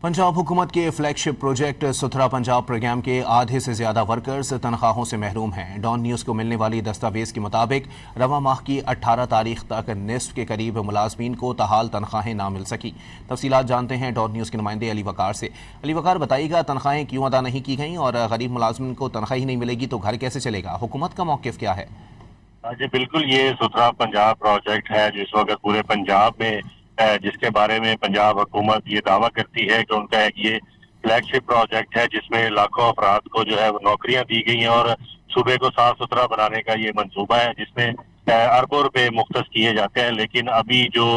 पंजाब हुकूमत के flagship project सुथरा पंजाब प्रोग्राम के आधे से ज़्यादा वर्कर्स तनख्वाहों से महरूम हैं। डॉन न्यूज़ को मिलने वाली दस्तावेज़ के मुताबिक रवा माह की 18 तारीख तक निस्फ के करीब मुलाजमीन को ताहाल तनख्वाहें ना मिल सकी। तफसीलात जानते हैं डॉन न्यूज़ के नुमाइंदे अली वकार से। अली वकार, बताइएगा तनख्वाहें क्यों अदा नहीं की गईं और गरीब मुलाजमीन को तनख्वाह ही नहीं मिलेगी तो घर कैसे चलेगा? हुकूमत का मौक़िफ़ क्या है? जी बिल्कुल, ये सुथरा पंजाब प्रोजेक्ट है जिस वक्त पूरे पंजाब में जिसके बारे में पंजाब हुकूमत ये दावा करती है कि उनका एक ये फ्लैगशिप प्रोजेक्ट है जिसमें लाखों अफराद को जो है वो नौकरियां दी गई हैं और सूबे को साफ सुथरा बनाने का ये मंसूबा है जिसमें अरबों रुपए मुख्तस किए जाते हैं। लेकिन अभी जो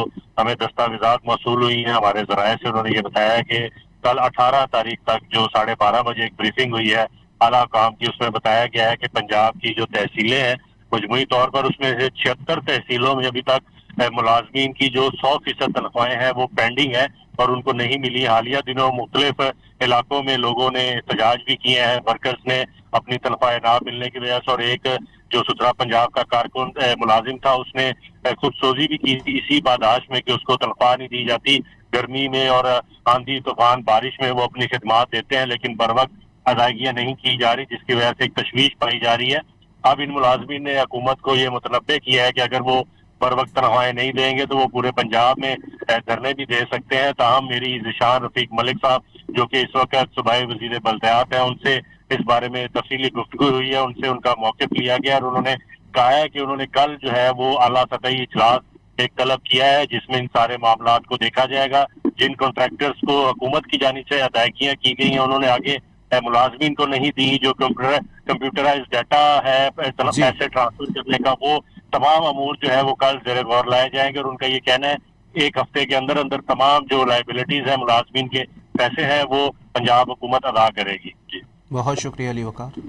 हमें दस्तावेजात मौसूल हुई हैं हमारे ज़राए से, उन्होंने ये बताया है कि कल 18 तारीख तक जो 12:30 बजे एक ब्रीफिंग हुई है आला काम की, उसमें बताया गया है कि पंजाब की जो तहसीलें हैं मजमूई तौर पर उसमें से 76 तहसीलों में अभी तक मुलाजमीन की जो 100% तनख्वाहें हैं वो पेंडिंग है और उनको नहीं मिली। हालिया दिनों मुख्तलिफ इलाकों में लोगों ने एहतजाज भी किए हैं वर्कर्स ने अपनी तनख्वाहें ना मिलने की वजह से, और एक जो सुथरा पंजाब का कारकुन मुलाजिम था उसने खुदसोजी भी की थी इसी बादाश में कि उसको तनख्वाह नहीं दी जाती। गर्मी में और आंधी तूफान बारिश में वो अपनी खिदमात देते हैं लेकिन बर वक्त अदायगियां नहीं की जा रही, जिसकी वजह से एक तशवीश पाई जा रही है। अब इन मुलाजमीन ने हुकूमत को ये मुतनब्बे किया है कि अगर वो बर वक्त तनख्वाहें नहीं देंगे तो वो पूरे पंजाब में धरने भी दे सकते हैं। ताहम मेरी ज़िशान रफीक मलिक साहब जो कि इस वक्त सूबाई वज़ीर बल्दियात हैं, उनसे इस बारे में तफसीली गुफ्तगू हुई है, उनसे उनका मौक़िफ़ लिया गया और उन्होंने कहा है कि उन्होंने कल जो है वो आला सतही इजलास एक तलब किया है जिसमें इन सारे मामलात को देखा जाएगा। जिन कॉन्ट्रैक्टर्स को हुकूमत की जानिब से अदायगियाँ की गई हैं उन्होंने आगे मुलाजमीन को नहीं दी, जो कंप्यूटराइज डाटा है पैसे ट्रांसफर करने का, वो तमाम अमूर जो है वो कल ज़ेरे गौर लाए जाएंगे और उनका ये कहना है एक हफ्ते के अंदर अंदर तमाम जो लाइबिलिटीज है मुलाजमीन के पैसे हैं वो पंजाब हुकूमत अदा करेगी। जी बहुत शुक्रिया अली वकार।